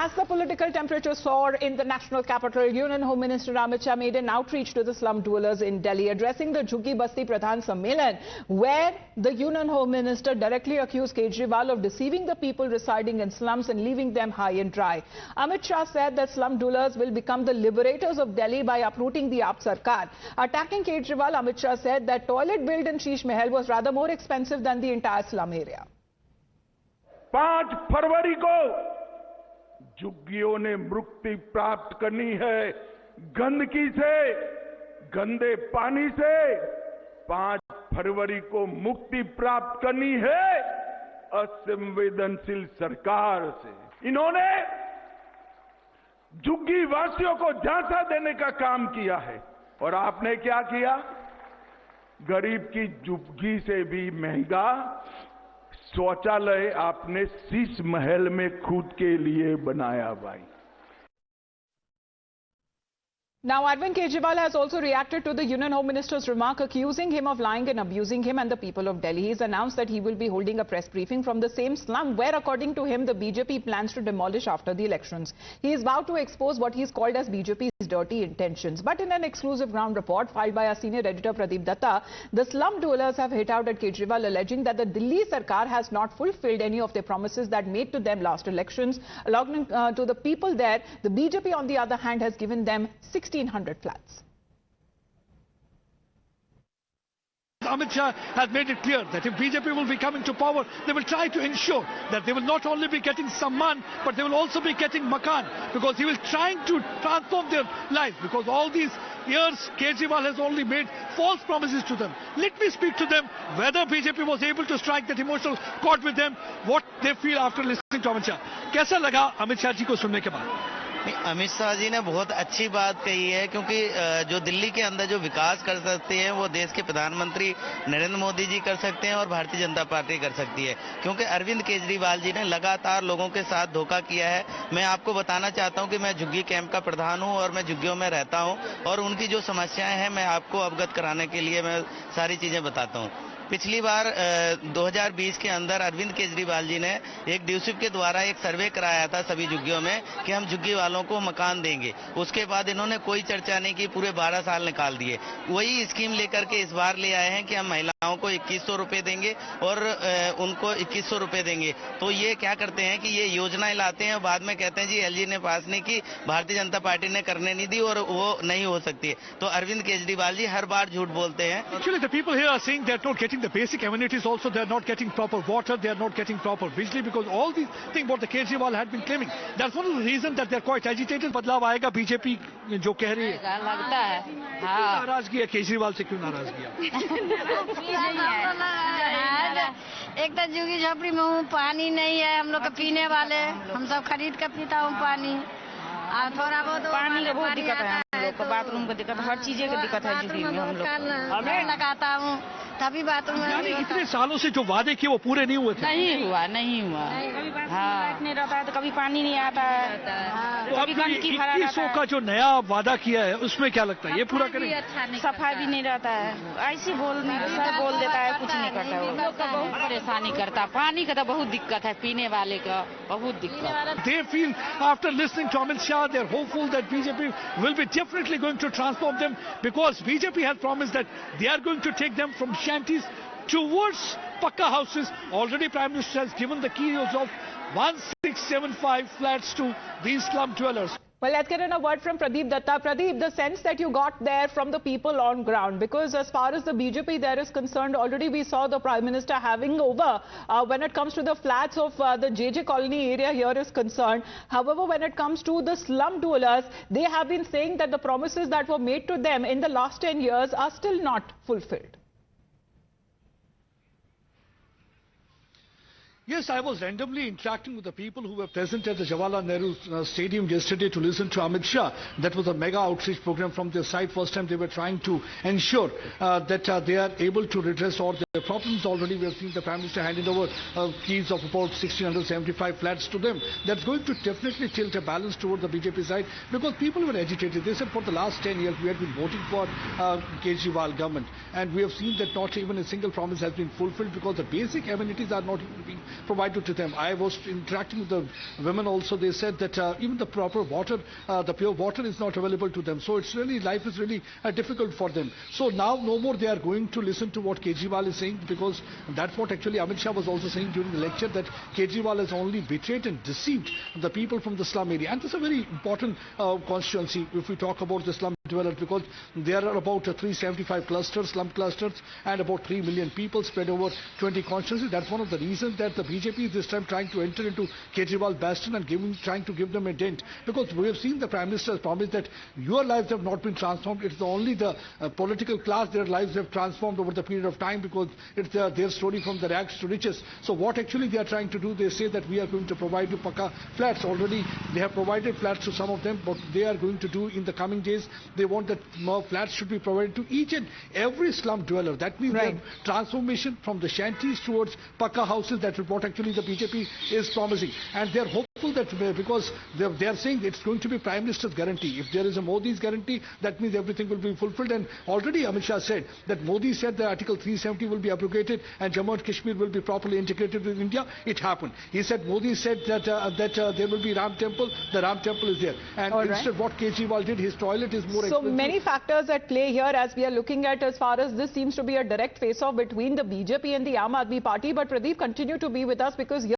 As the political temperature soared in the national capital, Union Home Minister Amit Shah made an outreach to the slum dwellers in Delhi, addressing the Jhuggi Basti Pradhan Sammelan, where the Union Home Minister directly accused Kejriwal of deceiving the people residing in slums and leaving them high and dry. Amit Shah said that slum dwellers will become the liberators of Delhi by uprooting the AAP Sarkar. Attacking Kejriwal, Amit Shah said that toilet built in Sheesh Mahal was rather more expensive than the entire slum area. 5 फरवरी को झुग्गियों ने मुक्ति प्राप्त करनी है गंदगी से, गंदे पानी से। 5 फरवरी को मुक्ति प्राप्त करनी है असंवेदनशील सरकार से। इन्होंने झुग्गी वासियों को झांसा देने का काम किया है और आपने क्या किया? गरीब की झुग्गी से भी महंगा शौचालय आपने शीश महल में खुद के लिए बनाया भाई। Now, Arvind Kejriwal has also reacted to the Union Home Minister's remark, accusing him of lying and abusing him and the people of Delhi. He's announced that he will be holding a press briefing from the same slum where, according to him, the BJP plans to demolish after the elections. He is vowed to expose what he's called as BJP's dirty intentions. But in an exclusive ground report filed by our senior editor Pradeep Datta, the slum dwellers have hit out at Kejriwal, alleging that the Delhi Sarkar has not fulfilled any of their promises that made to them last elections. Along to the people there, the BJP, on the other hand, has given them 1,600 flats. Amit Shah has made it clear that if BJP will be coming to power, they will try to ensure that they will not only be getting Samman, but they will also be getting Makan, because he will trying to transform their lives, because all these years Kejriwal has only made false promises to them. Let me speak to them whether BJP was able to strike that emotional chord with them, what they feel after listening to Amit Shah. कैसा लगा अमित शाह जी को सुनने के बाद? अमित शाह जी ने बहुत अच्छी बात कही है, क्योंकि जो दिल्ली के अंदर जो विकास कर सकते हैं वो देश के प्रधानमंत्री नरेंद्र मोदी जी कर सकते हैं और भारतीय जनता पार्टी कर सकती है, क्योंकि अरविंद केजरीवाल जी ने लगातार लोगों के साथ धोखा किया है। मैं आपको बताना चाहता हूं कि मैं झुग्गी कैंप का प्रधान हूं और मैं झुग्गियों में रहता हूं और उनकी जो समस्याएं हैं मैं आपको अवगत कराने के लिए मैं सारी चीजें बताता हूं। पिछली बार 2020 के अंदर अरविंद केजरीवाल जी ने एक ड्यूसिप के द्वारा एक सर्वे कराया था सभी झुग्गियों में कि हम झुग्गी वालों को मकान देंगे। उसके बाद इन्होंने कोई चर्चा नहीं की, पूरे 12 साल निकाल दिए। वही स्कीम लेकर के इस बार ले आए हैं कि हम महिलाओं को 2100 रुपए देंगे और उनको 2100 रुपए देंगे। तो ये क्या करते हैं कि ये योजनाएं लाते हैं और बाद में कहते हैं जी एलजी ने पास नहीं की, भारतीय जनता पार्टी ने करने नहीं दी और वो नहीं हो सकती है। तो अरविंद केजरीवाल जी हर बार झूठ बोलते हैं। Actually, the people here are saying they are not getting the basic amenities also. They are not getting proper water, they are not getting proper bijli, because all these things what the Kejriwal had been claiming. That's one of the reasons that they are quite agitated. बदलाव आएगा BJP जो कह रही है, लगता है। हाँ। नाराजगी है केजरीवाल से, क्यों नाराजगी है? एक तो झुग्गी झोपड़ी में हूँ, पानी नहीं है हम लोग का पीने वाले, हम सब खरीद कर पीता हूँ पानी। और थोड़ा बहुत पानी का बहुत दिक्कत है, हम लोग को बाथरूम का दिक्कत, हर चीज की दिक्कत है झुग्गी में हम लोग। मैं लगाता हूँ तभी बाथरूम में। इतने सालों से जो वादे किए वो पूरे नहीं हुए थे? नहीं हुआ। हाँ, नहीं रहता है तो कभी पानी नहीं आता है, कभी गंदगी भरा रहता है। 2100 का जो नया वादा किया है उसमें क्या लगता है ये पूरा करेंगे? सफाई भी नहीं रहता है, ऐसी बोल देता है, कुछ नहीं करता है। लोग का बहुत परेशानी करता है, पानी का तो बहुत दिक्कत है, पीने वाले का बहुत दिक्कत। They feel after listening to Amit Shah, they are hopeful that BJP will be definitely going to transform them, because BJP has promised that they are going to take them from shanties towards Pakka houses. Already Prime Minister has given the keys of 1675 flats to these slum dwellers. Well, let's get in a word from Pradeep Datta. Pradeep, the sense that you got there from the people on ground, because as far as the BJP there is concerned, already we saw the Prime Minister having over when it comes to the flats of the JJ colony area here is concerned. However, when it comes to the slum dwellers, they have been saying that the promises that were made to them in the last 10 years are still not fulfilled. Yes, I was randomly interacting with the people who were present at the Jawaharlal Nehru Stadium yesterday to listen to Amit Shah. That was a mega outreach program from their side. First time they were trying to ensure that they are able to redress all their problems. Already we have seen the Prime Minister handing over keys of about 1675 flats to them. That's going to definitely tilt a balance toward the BJP side, because people were agitated. They said for the last 10 years we had been voting for Kejriwal government, and we have seen that not even a single promise has been fulfilled, because the basic amenities are not even being provided to them. I was interacting with the women also. They said that even the proper water, the pure water is not available to them. So it's really, life is really difficult for them. So now no more they are going to listen to what Kejriwal is saying, because that's what actually Amit Shah was also saying during the lecture, that Kejriwal has only betrayed and deceived the people from the slum area. And this is a very important constituency if we talk about the slum dwellers, because there are about 375 clusters, slum clusters, and about 3 million people spread over 20 constituencies. That's one of the reasons that the BJP is this time trying to enter into Kejriwal bastion and trying to give them a dent, because we have seen the Prime Minister has promised that your lives have not been transformed. It's only the political class, their lives have transformed over the period of time, because it's their story from the rags to riches. So what actually they are trying to do, they say that we are going to provide you Pakka flats. Already they have provided flats to some of them, but they are going to do in the coming days, they want that more flats should be provided to each and every slum dweller. That means Right. transformation from the shanties towards Pakka houses. That is what actually the BJP is promising. And they are hopeful that because they are saying it's going to be Prime Minister's guarantee. If there is a Modi's guarantee, that means everything will be fulfilled. And already Amit Shah said that Modi said that Article 370 will be abrogated and Jammu and Kashmir will be properly integrated with India. It happened. He said, Modi said that there will be Ram Temple. The Ram Temple is there. And All right. instead what Kejriwal did, his toilet is more So expensive. many factors at play here as we are looking at, as far as this seems to be a direct face-off between the BJP and the Aam Aadmi Party. But Pradeep, continue to be with us, because here